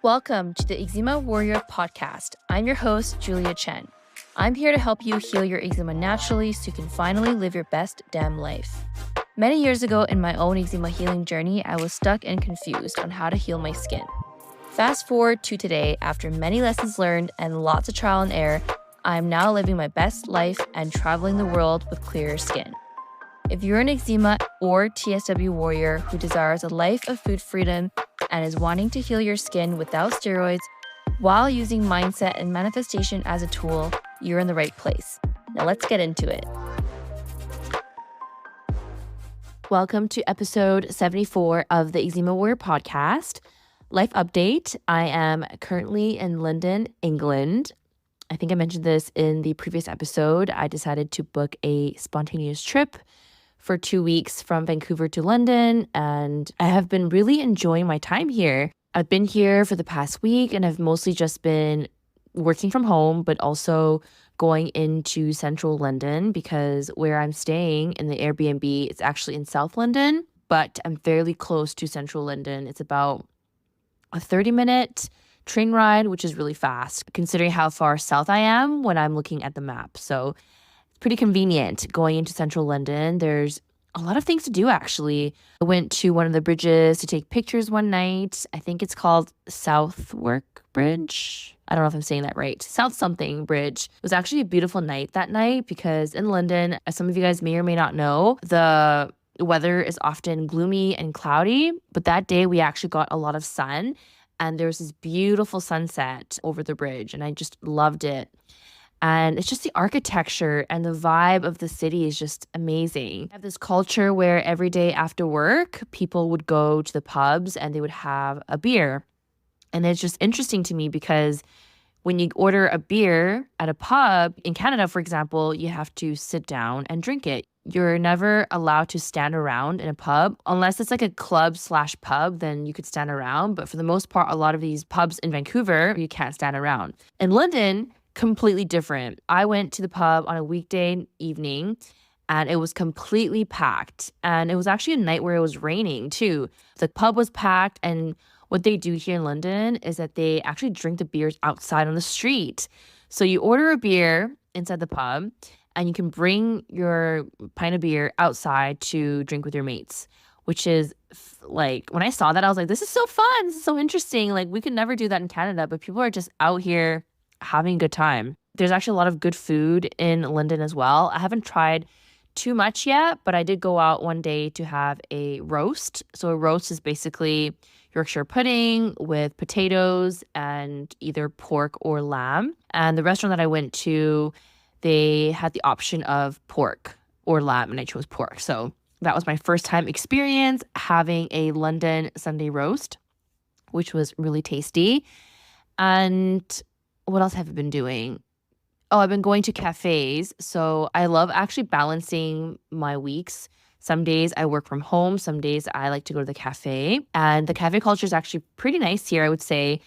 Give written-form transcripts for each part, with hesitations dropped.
Welcome to the Eczema Warrior podcast. I'm your host, Julia Chen. I'm here to help you heal your eczema naturally so you can finally live your best damn life. Many years ago in my own eczema healing journey, I was stuck and confused on how to heal my skin. Fast forward to today, after many lessons learned and lots of trial and error, I'm now living my best life and traveling the world with clearer skin. If you're an eczema or TSW warrior who desires a life of food freedom and is wanting to heal your skin without steroids while using mindset and manifestation as a tool, you're in the right place. Now let's get into it. Welcome to episode 74 of the Eczema Warrior podcast. Life update. I am currently in London, England. I think I mentioned this in the previous episode. I decided to book a spontaneous trip for 2 weeks from Vancouver to London, and I have been really enjoying my time here. I've been here for the past week, and I've mostly just been working from home, but also going into central London because where I'm staying in the Airbnb, it's actually in South London, but I'm fairly close to central London. It's about a 30-minute train ride, which is really fast, considering how far south I am when I'm looking at the map. So pretty convenient going into central London. There's a lot of things to do, actually. I went to one of the bridges to take pictures one night. I think it's called Southwark Bridge. I don't know if I'm saying that right. South something bridge. It was actually a beautiful night that night because in London, as some of you guys may or may not know, the weather is often gloomy and cloudy. But that day we actually got a lot of sun and there was this beautiful sunset over the bridge and I just loved it. And it's just the architecture and the vibe of the city is just amazing. I have this culture where every day after work, people would go to the pubs and they would have a beer. And it's just interesting to me because when you order a beer at a pub in Canada, for example, you have to sit down and drink it. You're never allowed to stand around in a pub unless it's like a club/pub, then you could stand around. But for the most part, a lot of these pubs in Vancouver, you can't stand around. In London, completely different. I went to the pub on a weekday evening and it was completely packed. And it was actually a night where it was raining too. The pub was packed, and what they do here in London is that they actually drink the beers outside on the street. So you order a beer inside the pub and you can bring your pint of beer outside to drink with your mates, which is like, when I saw that, I was like, this is so fun. This is so interesting. Like, we could never do that in Canada, but people are just out here having a good time. There's actually a lot of good food in London as well. I haven't tried too much yet, but I did go out one day to have a roast. So a roast is basically Yorkshire pudding with potatoes and either pork or lamb. And the restaurant that I went to, they had the option of pork or lamb, and I chose pork. So that was my first time experience having a London Sunday roast, which was really tasty. And what else have I been doing? Oh, I've been going to cafes. So I love actually balancing my weeks. Some days I work from home. Some days I like to go to the cafe. And the cafe culture is actually pretty nice here, I would say.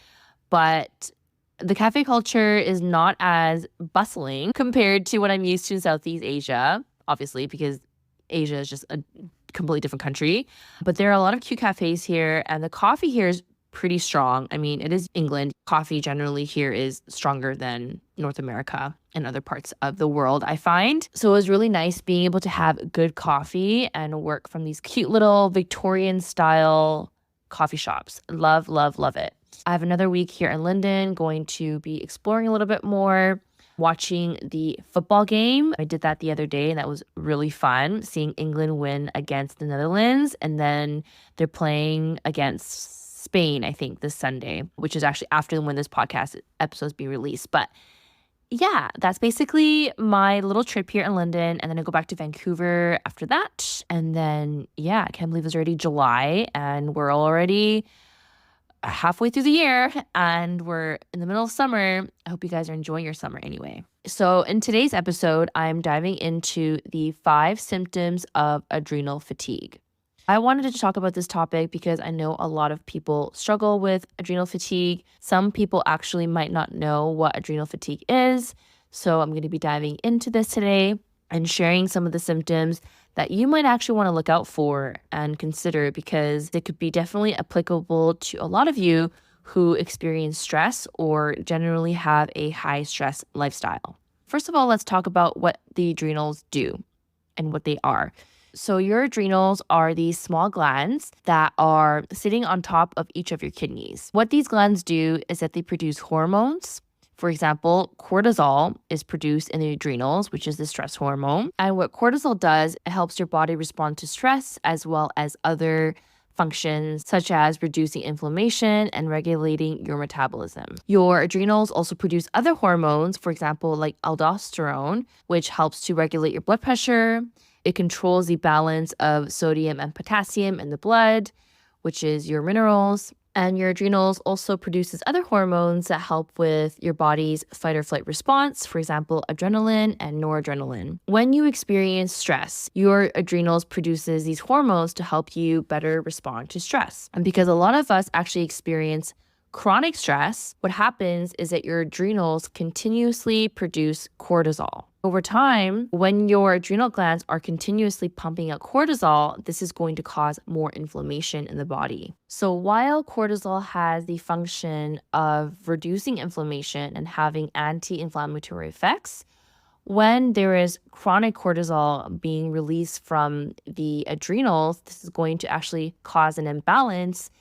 But the cafe culture is not as bustling compared to what I'm used to in Southeast Asia, obviously, because Asia is just a completely different country. But there are a lot of cute cafes here. And the coffee here is pretty strong. I mean, it is England. Coffee generally here is stronger than North America and other parts of the world, I find. So it was really nice being able to have good coffee and work from these cute little Victorian style coffee shops. Love, love, love it. I have another week here in London, going to be exploring a little bit more, watching the football game. I did that the other day and that was really fun, seeing England win against the Netherlands. And then they're playing against Spain, I think, this Sunday, which is actually after when this podcast episode is being released. But yeah, that's basically my little trip here in London. And then I go back to Vancouver after that. And then, yeah, I can't believe it's already July and we're already halfway through the year and we're in the middle of summer. I hope you guys are enjoying your summer anyway. So in today's episode, I'm diving into the 5 symptoms of adrenal fatigue. I wanted to talk about this topic because I know a lot of people struggle with adrenal fatigue. Some people actually might not know what adrenal fatigue is. So I'm going to be diving into this today and sharing some of the symptoms that you might actually want to look out for and consider, because it could be definitely applicable to a lot of you who experience stress or generally have a high stress lifestyle. First of all, let's talk about what the adrenals do and what they are. So your adrenals are these small glands that are sitting on top of each of your kidneys. What these glands do is that they produce hormones. For example, cortisol is produced in the adrenals, which is the stress hormone. And what cortisol does, it helps your body respond to stress as well as other functions such as reducing inflammation and regulating your metabolism. Your adrenals also produce other hormones, for example, like aldosterone, which helps to regulate your blood pressure. It controls the balance of sodium and potassium in the blood, which is your minerals. And your adrenals also produces other hormones that help with your body's fight or flight response, for example, adrenaline and noradrenaline. When you experience stress, your adrenals produces these hormones to help you better respond to stress. And because a lot of us actually experience chronic stress, what happens is that your adrenals continuously produce cortisol. Over time, when your adrenal glands are continuously pumping out cortisol, this is going to cause more inflammation in the body. So while cortisol has the function of reducing inflammation and having anti-inflammatory effects, when there is chronic cortisol being released from the adrenals, this is going to actually cause an imbalance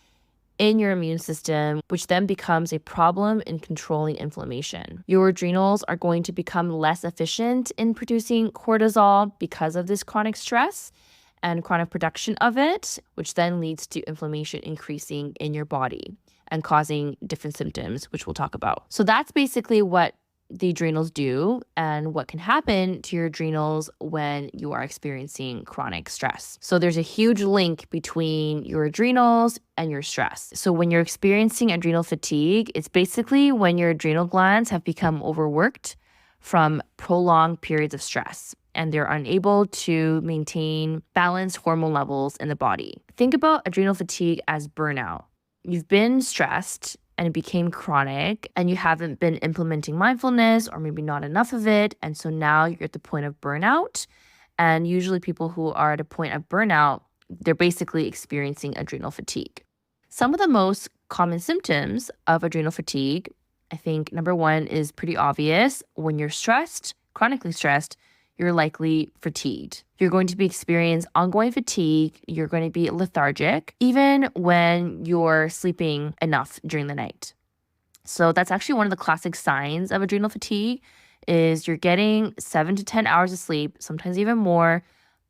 in your immune system, which then becomes a problem in controlling inflammation. Your adrenals are going to become less efficient in producing cortisol because of this chronic stress and chronic production of it, which then leads to inflammation increasing in your body and causing different symptoms, which we'll talk about. So that's basically what the adrenals do and what can happen to your adrenals when you are experiencing chronic stress. So there's a huge link between your adrenals and your stress. So when you're experiencing adrenal fatigue, it's basically when your adrenal glands have become overworked from prolonged periods of stress and they're unable to maintain balanced hormone levels in the body. Think about adrenal fatigue as burnout. You've been stressed and it became chronic and you haven't been implementing mindfulness or maybe not enough of it. And so now you're at the point of burnout. And usually people who are at a point of burnout, they're basically experiencing adrenal fatigue. Some of the most common symptoms of adrenal fatigue, I think number one is pretty obvious. When you're stressed, chronically stressed, you're likely fatigued. You're going to be experiencing ongoing fatigue. You're going to be lethargic, even when you're sleeping enough during the night. So that's actually one of the classic signs of adrenal fatigue is you're getting 7 to 10 hours of sleep, sometimes even more,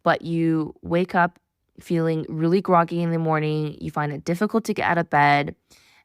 but you wake up feeling really groggy in the morning. You find it difficult to get out of bed.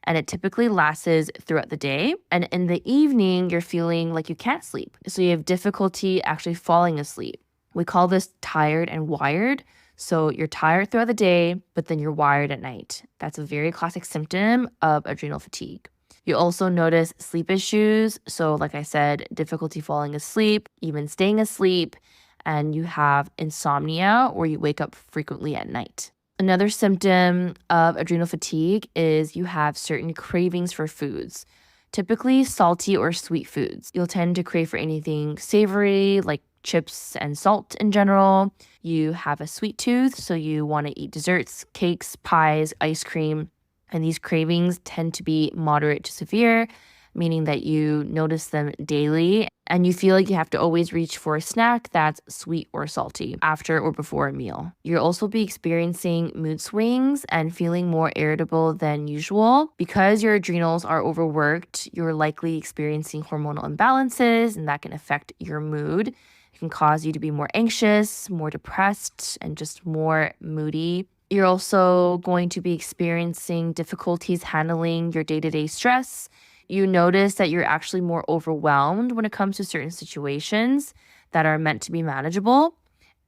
And it typically lasts throughout the day. And in the evening, you're feeling like you can't sleep. So you have difficulty actually falling asleep. We call this tired and wired. So you're tired throughout the day, but then you're wired at night. That's a very classic symptom of adrenal fatigue. You also notice sleep issues. So like I said, difficulty falling asleep, even staying asleep, and you have insomnia or you wake up frequently at night. Another symptom of adrenal fatigue is you have certain cravings for foods, typically salty or sweet foods. You'll tend to crave for anything savory, like chips and salt in general. You have a sweet tooth, so you want to eat desserts, cakes, pies, ice cream. And these cravings tend to be moderate to severe, meaning that you notice them daily and you feel like you have to always reach for a snack that's sweet or salty after or before a meal. You'll also be experiencing mood swings and feeling more irritable than usual. Because your adrenals are overworked, you're likely experiencing hormonal imbalances, and that can affect your mood. It can cause you to be more anxious, more depressed, and just more moody. You're also going to be experiencing difficulties handling your day-to-day stress. You notice that you're actually more overwhelmed when it comes to certain situations that are meant to be manageable.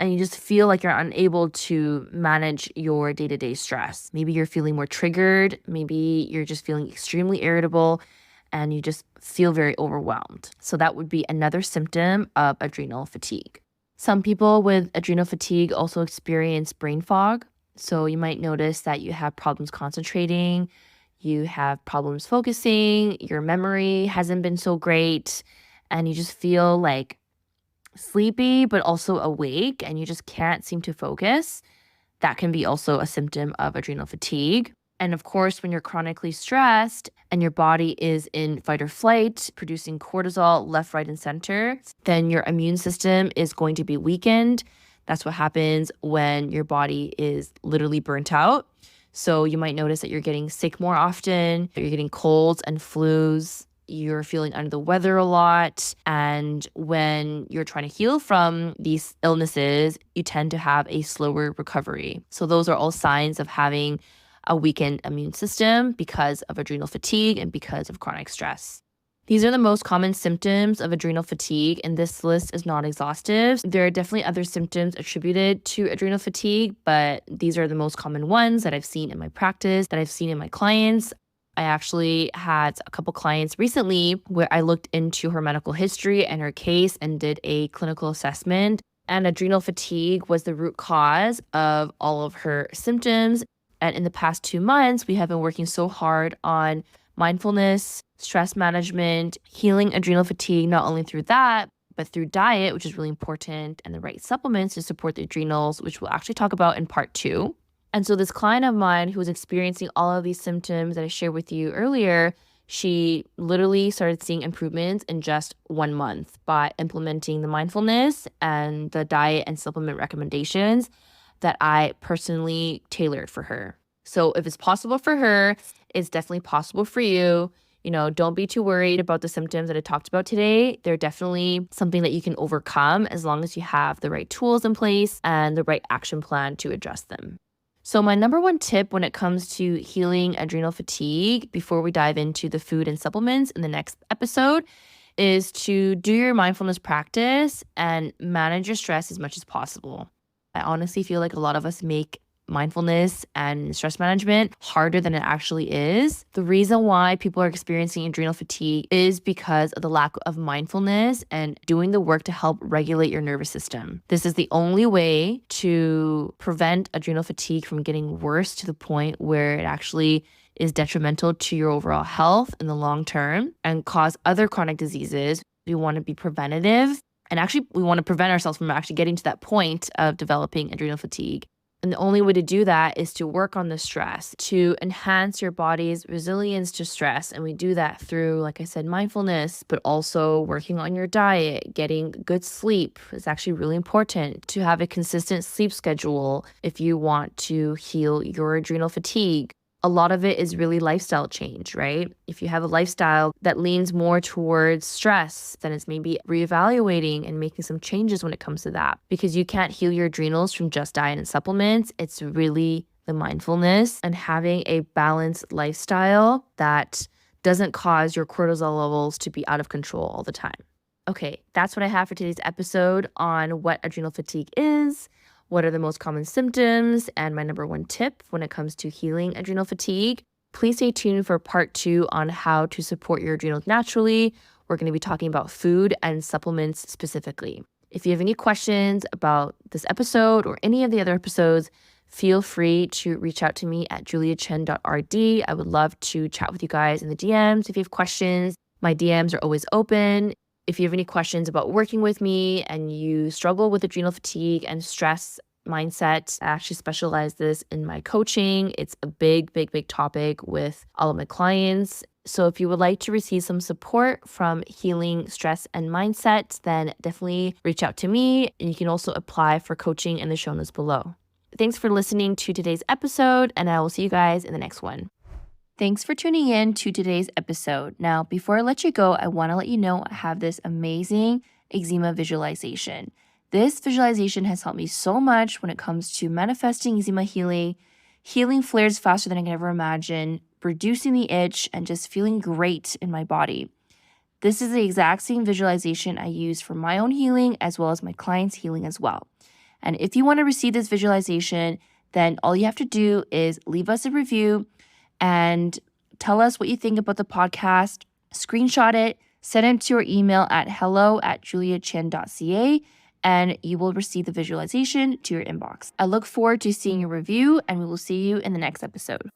And you just feel like you're unable to manage your day-to-day stress. Maybe you're feeling more triggered. Maybe you're just feeling extremely irritable and you just feel very overwhelmed. So that would be another symptom of adrenal fatigue. Some people with adrenal fatigue also experience brain fog. So you might notice that you have problems concentrating, you have problems focusing, your memory hasn't been so great, and you just feel like sleepy but also awake and you just can't seem to focus. That can be also a symptom of adrenal fatigue. And of course, when you're chronically stressed and your body is in fight or flight, producing cortisol left, right, and center, then your immune system is going to be weakened. That's what happens when your body is literally burnt out. So you might notice that you're getting sick more often, you're getting colds and flus, you're feeling under the weather a lot. And when you're trying to heal from these illnesses, you tend to have a slower recovery. So those are all signs of having a weakened immune system because of adrenal fatigue and because of chronic stress. These are the most common symptoms of adrenal fatigue, and this list is not exhaustive. There are definitely other symptoms attributed to adrenal fatigue, but these are the most common ones that I've seen in my practice, that I've seen in my clients. I actually had a couple clients recently where I looked into her medical history and her case and did a clinical assessment, and adrenal fatigue was the root cause of all of her symptoms. And in the past 2 months, we have been working so hard on mindfulness, stress management, healing adrenal fatigue, not only through that, but through diet, which is really important, and the right supplements to support the adrenals, which we'll actually talk about in part 2. And so this client of mine who was experiencing all of these symptoms that I shared with you earlier, she literally started seeing improvements in just 1 month by implementing the mindfulness and the diet and supplement recommendations that I personally tailored for her. So if it's possible for her, it's definitely possible for you. Don't be too worried about the symptoms that I talked about today. They're definitely something that you can overcome as long as you have the right tools in place and the right action plan to address them. So my number one tip when it comes to healing adrenal fatigue, before we dive into the food and supplements in the next episode, is to do your mindfulness practice and manage your stress as much as possible. I honestly feel like a lot of us make mindfulness and stress management harder than it actually is. The reason why people are experiencing adrenal fatigue is because of the lack of mindfulness and doing the work to help regulate your nervous system. This is the only way to prevent adrenal fatigue from getting worse to the point where it actually is detrimental to your overall health in the long term and cause other chronic diseases. We want to be preventative. And actually, we want to prevent ourselves from actually getting to that point of developing adrenal fatigue. And the only way to do that is to work on the stress, to enhance your body's resilience to stress. And we do that through, like I said, mindfulness, but also working on your diet, getting good sleep. It's actually really important to have a consistent sleep schedule if you want to heal your adrenal fatigue. A lot of it is really lifestyle change, right? If you have a lifestyle that leans more towards stress, then it's maybe reevaluating and making some changes when it comes to that. Because you can't heal your adrenals from just diet and supplements. It's really the mindfulness and having a balanced lifestyle that doesn't cause your cortisol levels to be out of control all the time. Okay, that's what I have for today's episode on what adrenal fatigue is, what are the most common symptoms, and my number one tip when it comes to healing adrenal fatigue. Please stay tuned for part 2 on how to support your adrenals naturally. We're going to be talking about food and supplements specifically. If you have any questions about this episode or any of the other episodes, feel free to reach out to me at juliachen.rd. I would love to chat with you guys in the DMs if you have questions. My DMs are always open. If you have any questions about working with me and you struggle with adrenal fatigue and stress mindset, I actually specialize this in my coaching. It's a big topic with all of my clients. So if you would like to receive some support from healing stress and mindset, then definitely reach out to me. And you can also apply for coaching in the show notes below. Thanks for listening to today's episode, and I will see you guys in the next one. Thanks for tuning in to today's episode. Now, before I let you go, I want to let you know I have this amazing eczema visualization. This visualization has helped me so much when it comes to manifesting eczema healing flares faster than I can ever imagine, reducing the itch, and just feeling great in my body. This is the exact same visualization I use for my own healing as well as my clients' healing as well. And if you want to receive this visualization, then all you have to do is leave us a review and tell us what you think about the podcast, screenshot it, send it to your email at hello@juliachen.ca, and you will receive the visualization to your inbox. I look forward to seeing your review, and we will see you in the next episode.